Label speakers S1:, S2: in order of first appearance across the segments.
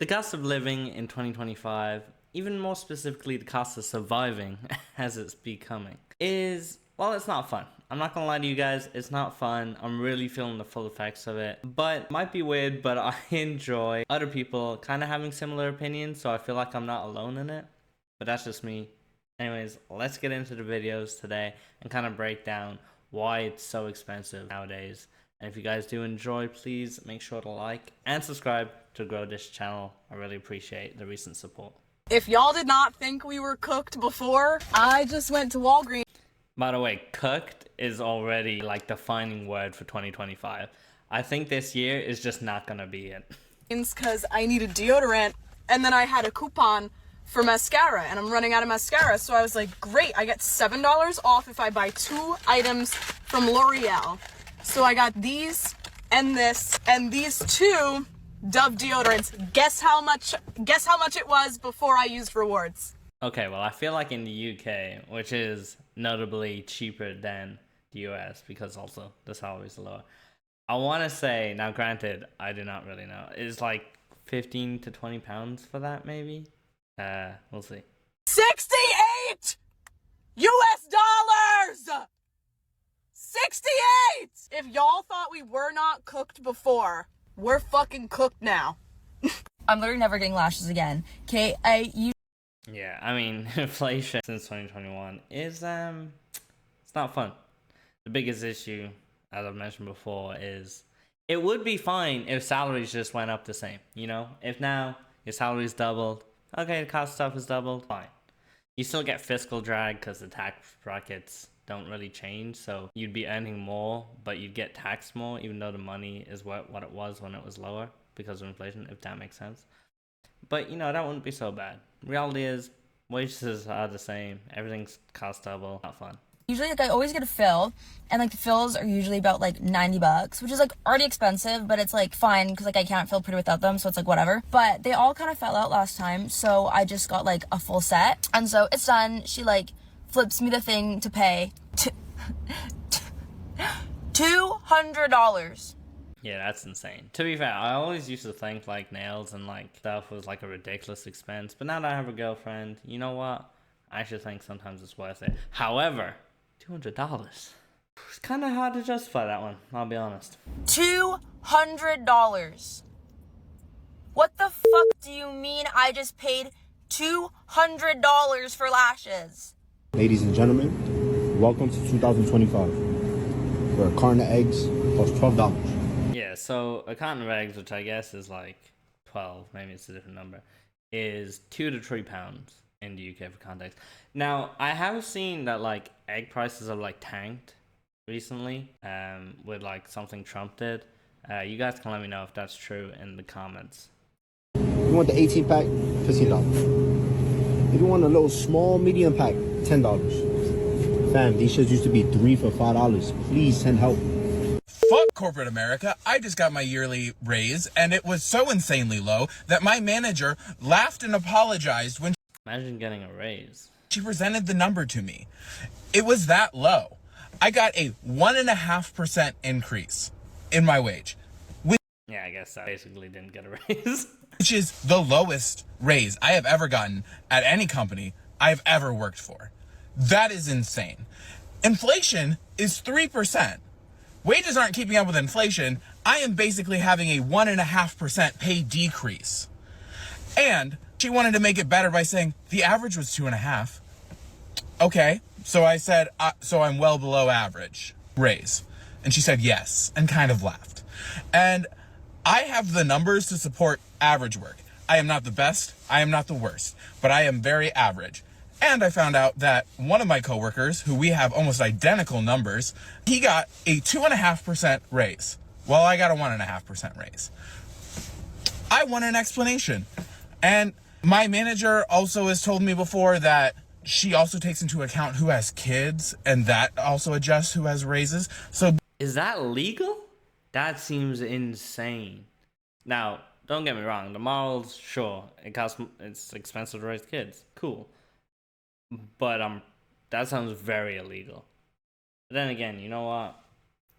S1: The cost of living in 2025, even more specifically the cost of surviving as it's becoming, is, well, it's not fun. I'm not gonna lie to you guys, it's not fun. I'm really feeling the full effects of it. But it might be weird, but I enjoy other people kind of having similar opinions, so I feel like I'm not alone in it. But that's just me. Anyways, let's get into the videos today and kind of break down why it's so expensive nowadays. And if you guys do enjoy, please make sure to like and subscribe to grow this channel. I really appreciate the recent support.
S2: If y'all did not think we were cooked before, I just went to Walgreens.
S1: By the way, cooked is already like the defining word for 2025. I think this year is just not gonna be it.
S2: Because I needed deodorant, and then I had a coupon for mascara, and I'm running out of mascara, so I was like, great, I get $7 off if I buy 2 items from L'Oreal. So I got these and this and these 2 Dove deodorants. Guess how much it was before I used rewards.
S1: Okay, well, I feel like in the UK, which is notably cheaper than the US because also the salaries are lower, I want to say, now granted, I do not really know, it's like 15 to 20 pounds for that maybe? We'll see.
S2: 68 US dollars! 68! If y'all thought we were not cooked before, we're fucking cooked now.
S3: I'm literally never getting lashes again. Okay,
S1: Yeah, I mean, inflation since 2021 is, it's not fun. The biggest issue, as I've mentioned before, is it would be fine if salaries just went up the same, you know? If now your salary's doubled, okay, the cost of stuff is doubled, fine. You still get fiscal drag because the tax brackets don't really change, so you'd be earning more, but you'd get taxed more, even though the money is what it was when it was lower because of inflation, if that makes sense. But, you know, that wouldn't be so bad. Reality is, wages are the same, everything's cost double, not fun.
S3: usually like I always get a fill, and like the fills are usually about like $90, which is like already expensive, but it's like fine because like I can't feel pretty without them, so it's like whatever. But they all kind of fell out last time, so I just got like a full set, and so it's done. She like flips me the thing to pay $200.
S1: Yeah, that's insane. To be fair, I always used to think like nails and like stuff was like a ridiculous expense, but now that I have a girlfriend, you know what? I actually think sometimes it's worth it. However, $200. It's kind of hard to justify that one, I'll be honest.
S3: $200. What the fuck do you mean I just paid $200 for lashes?
S4: Ladies and gentlemen, welcome to 2025, where a carton of eggs costs $12.
S1: Yeah, so a carton of eggs, which I guess is like 12, maybe it's a different number, is 2 to 3 pounds in the UK for context. Now, I have seen that like egg prices have like tanked recently, with like something Trump did. You guys can let me know if that's true in the comments.
S4: If you want the 18 pack, $15. If you want a little small medium pack, $10. Fam, these shits used to be 3 for $5. Please send help.
S5: Fuck corporate America. I just got my yearly raise, and it was so insanely low that my manager laughed and apologized when
S1: Imagine getting a raise.
S5: she presented the number to me. It was that low. I got a 1.5% increase in my wage,
S1: Yeah, I guess I basically didn't get a raise.
S5: which is the lowest raise I have ever gotten at any company I've ever worked for. That is insane. Inflation is 3%. Wages aren't keeping up with inflation. I am basically having a 1.5% pay decrease. And she wanted to make it better by saying the average was 2.5. Okay, so I said, so I'm well below average raise. And she said yes, and kind of laughed. And I have the numbers to support average work. I am not the best, I am not the worst, but I am very average. And I found out that one of my coworkers, who we have almost identical numbers, he got a 2.5% raise. Well, I got a 1.5% raise. I want an explanation. And my manager also has told me before that she also takes into account who has kids, and that also adjusts who has raises. So
S1: Is that legal? That seems insane. Now, don't get me wrong, the morals, sure, it's expensive to raise kids. Cool. But that sounds very illegal. But then again, you know what?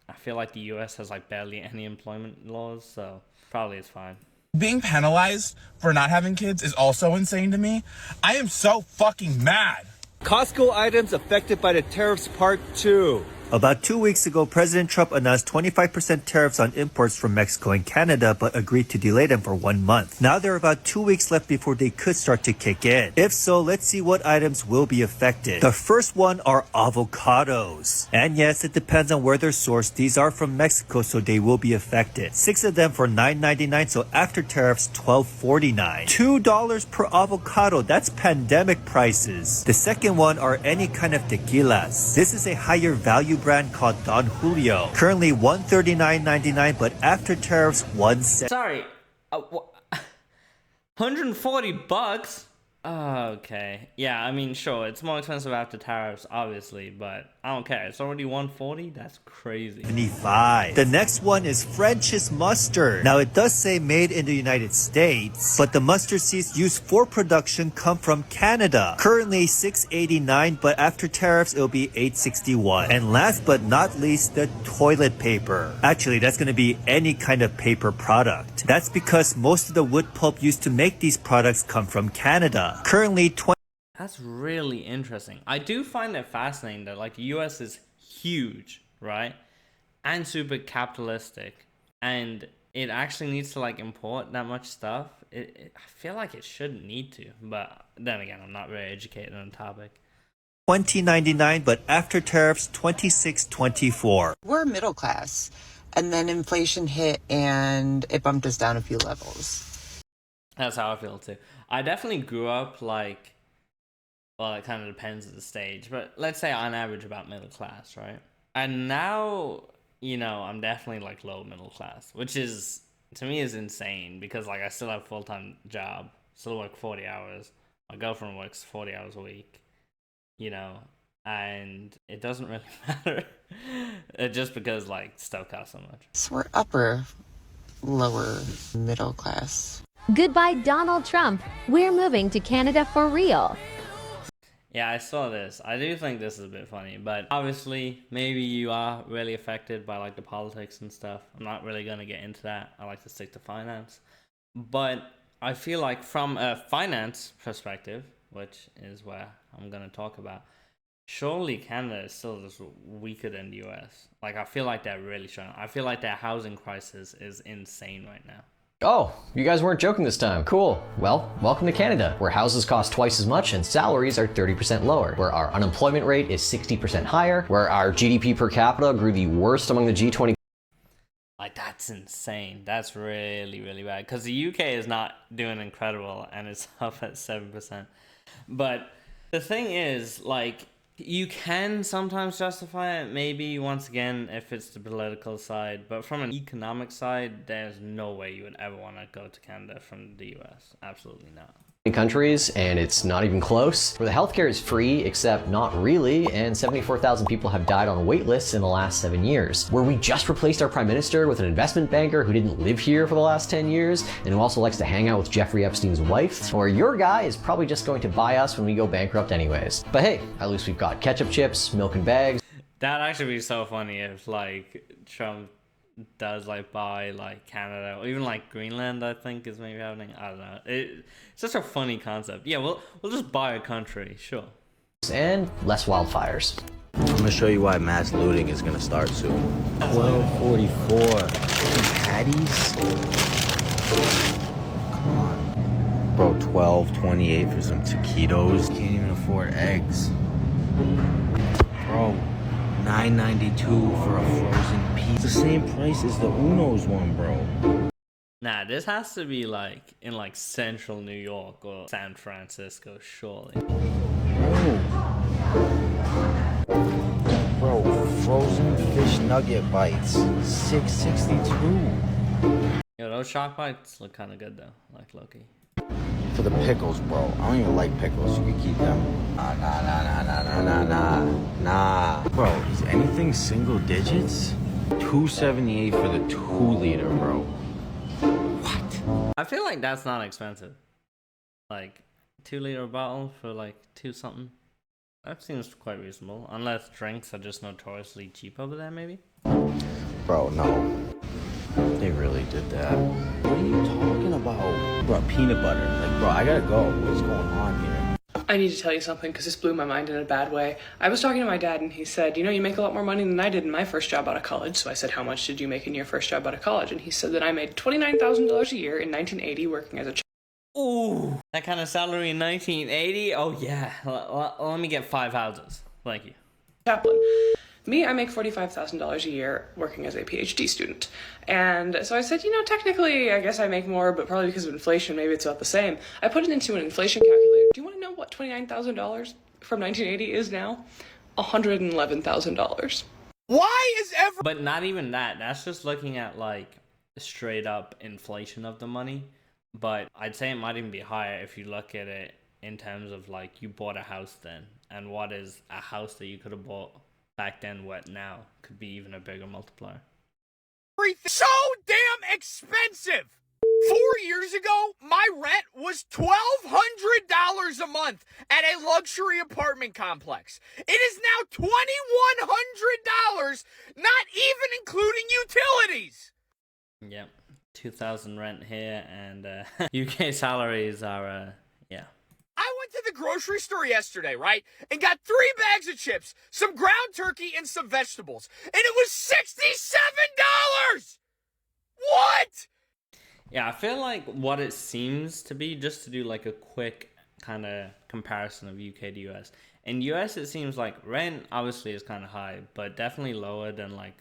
S1: I feel like the US has like barely any employment laws, so probably it's fine.
S5: Being penalized for not having kids is also insane to me. I am so fucking mad.
S6: Costco items affected by the tariffs part 2.
S7: About 2 weeks ago, President Trump announced 25% tariffs on imports from Mexico and Canada, but agreed to delay them for 1 month. Now there are about 2 weeks left before they could start to kick in. If so, let's see what items will be affected. The first one are avocados. And yes, it depends on where they're sourced. These are from Mexico, so they will be affected. 6 of them for $9.99, so after tariffs, $12.49. $2 per avocado, that's pandemic prices. The second one are any kind of tequilas. This is a higher value brand called Don Julio. Currently $139.99, but after tariffs, $170.
S1: Sorry, 140 bucks? Okay. Yeah, I mean, sure, it's more expensive after tariffs, obviously, but I don't care. It's already 140? That's crazy.
S7: The next one is French's mustard. Now it does say made in the United States, but the mustard seeds used for production come from Canada. Currently $6.89, but after tariffs it'll be $8.61. And last but not least, the toilet paper. Actually, that's going to be any kind of paper product. That's because most of the wood pulp used to make these products come from Canada. Currently
S1: That's really interesting. I do find it fascinating that like the US is huge, right? And super capitalistic. And it actually needs to like import that much stuff. I feel like it shouldn't need to. But then again, I'm not very educated on the topic.
S7: $20.99, but after tariffs $26.24.
S8: We're middle class. And then inflation hit and it bumped us down a few levels.
S1: That's how I feel too. I definitely grew up like, well, it kind of depends at the stage, but let's say on average about middle class, right? And now, you know, I'm definitely like low middle class, which is, to me, is insane because like I still have a full-time job, still work 40 hours. My girlfriend works 40 hours a week, you know, and it doesn't really matter just because like stuff costs so much.
S8: So we're lower middle class.
S9: Goodbye, Donald Trump. We're moving to Canada for real.
S1: Yeah, I saw this. I do think this is a bit funny, but obviously maybe you are really affected by like the politics and stuff. I'm not really going to get into that. I like to stick to finance. But I feel like from a finance perspective, which is where I'm going to talk about, surely Canada is still just weaker than the US. Like I feel like they're really strong. I feel like their housing crisis is insane right now.
S10: Oh, you guys weren't joking this time. Cool. Well, welcome to Canada, where houses cost twice as much and salaries are 30% lower, where our unemployment rate is 60% higher, where our GDP per capita grew the worst among the G20.
S1: Like, that's insane. That's really, really bad. Because the UK is not doing incredible and it's up at 7%. But the thing is, like, you can sometimes justify it, maybe, once again, if it's the political side. But from an economic side, there's no way you would ever want to go to Canada from the US. Absolutely not.
S10: Countries, and it's not even close, where the healthcare is free, except not really, and 74,000 people have died on wait lists in the last 7 years, where we just replaced our prime minister with an investment banker who didn't live here for the last 10 years, and who also likes to hang out with Jeffrey Epstein's wife, or your guy is probably just going to buy us when we go bankrupt anyways. But hey, at least we've got ketchup chips, milk and bags.
S1: That'd actually be so funny if, like, Trump does like buy like Canada or even like Greenland. I think is maybe happening. I don't know. It's such a funny concept. Yeah, we'll just buy a country, sure.
S10: And less wildfires.
S4: I'm gonna show you why mass looting is gonna start soon. 12.44. Patties? Come on, bro. 12.28 for some taquitos. Can't even afford eggs, bro. $9.92 for a frozen pizza. It's the same price as the Uno's one, bro.
S1: Nah, this has to be like in like central New York or San Francisco, surely.
S4: Bro, frozen fish nugget bites, $6.62.
S1: Yo, those shark bites look kind of good though, like Loki.
S4: For the pickles, bro. I don't even like pickles. You can keep them. Nah. Bro, is anything single digits? $2.78 for the 2-liter, bro. What?
S1: I feel like that's not expensive. Like 2-liter bottle for like 2 something. That seems quite reasonable. Unless drinks are just notoriously cheap over there, maybe.
S4: Bro, no. They really did that. What are you talking about, bro, peanut butter. Like, bro, I gotta go. What's going on here?
S11: I need to tell you something because this blew my mind in a bad way. I was talking to my dad and he said, you know, you make a lot more money than I did in my first job out of college. So I said, how much did you make in your first job out of college? And he said that I made $29,000 a year in 1980 working as a
S1: Ooh, that kind of salary in 1980? Oh yeah, let me get 5 houses. Thank you.
S11: chaplain. Me, I make $45,000 a year working as a PhD student. And so I said, you know, technically, I guess I make more, but probably because of inflation, maybe it's about the same. I put it into an inflation calculator. Do you want to know what $29,000 from 1980 is now? $111,000.
S5: Why is ever?
S1: But not even that. That's just looking at like straight up inflation of the money. But I'd say it might even be higher if you look at it in terms of like you bought a house then, and what is a house that you could have bought back then, what now could be even a bigger multiplier.
S5: So damn expensive. 4 years ago, my rent was $1,200 a month at a luxury apartment complex. It is now $2,100, not even including utilities.
S1: Yep, 2,000 rent here, and UK salaries are yeah.
S5: I went to the grocery store yesterday, right? And got 3 bags of chips, some ground turkey, and some vegetables. And it was $67! What?
S1: Yeah, I feel like what it seems to be, just to do like a quick kind of comparison of UK to US. In US, it seems like rent obviously is kind of high, but definitely lower than like,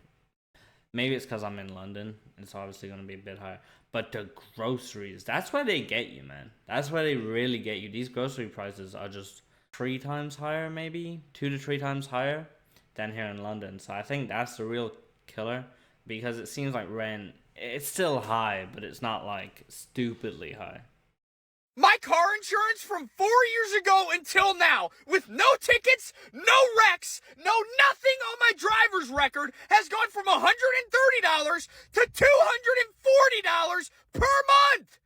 S1: maybe it's because I'm in London. It's obviously going to be a bit higher. But the groceries, that's where they get you, man. That's where they really get you. These grocery prices are just 3 times higher, maybe 2 to 3 times higher than here in London. So I think that's the real killer, because it seems like rent, it's still high, but it's not like stupidly high.
S5: My car insurance from 4 years ago until now, with no tickets, no wrecks, no nothing on my driver's record, has gone from $130 to $240 per month.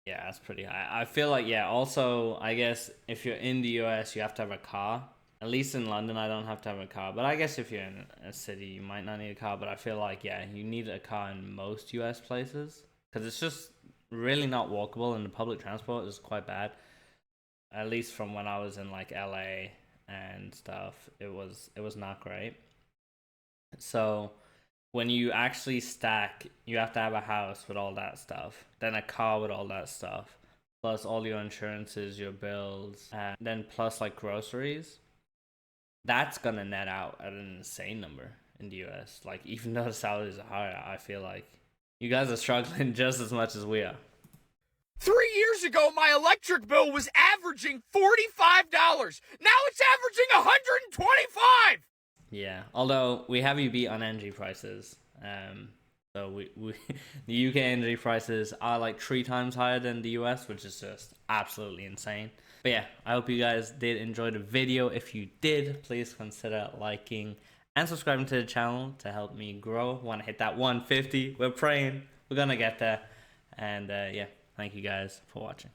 S1: Yeah, that's pretty high. I feel like, yeah, also, I guess if you're in the US, you have to have a car. At least in London, I don't have to have a car. But I guess if you're in a city, you might not need a car. But I feel like, yeah, you need a car in most US places, because it's just really not walkable, and the public transport is quite bad. At least from when I was in like LA and stuff, it was not great. So when you actually stack, you have to have a house with all that stuff, then a car with all that stuff, plus all your insurances, your bills, and then plus like groceries. That's gonna net out at an insane number in the US. Like, even though the salaries are higher, I feel like you guys are struggling just as much as we are.
S5: 3 years ago, my electric bill was averaging $45. Now it's averaging $125.
S1: Yeah, although we have you beat on energy prices. So we the UK energy prices are like 3 times higher than the US, which is just absolutely insane. But yeah, I hope you guys did enjoy the video. If you did, please consider liking and subscribing to the channel to help me grow. Want to hit that 150? We're praying we're gonna get there. And yeah, thank you guys for watching.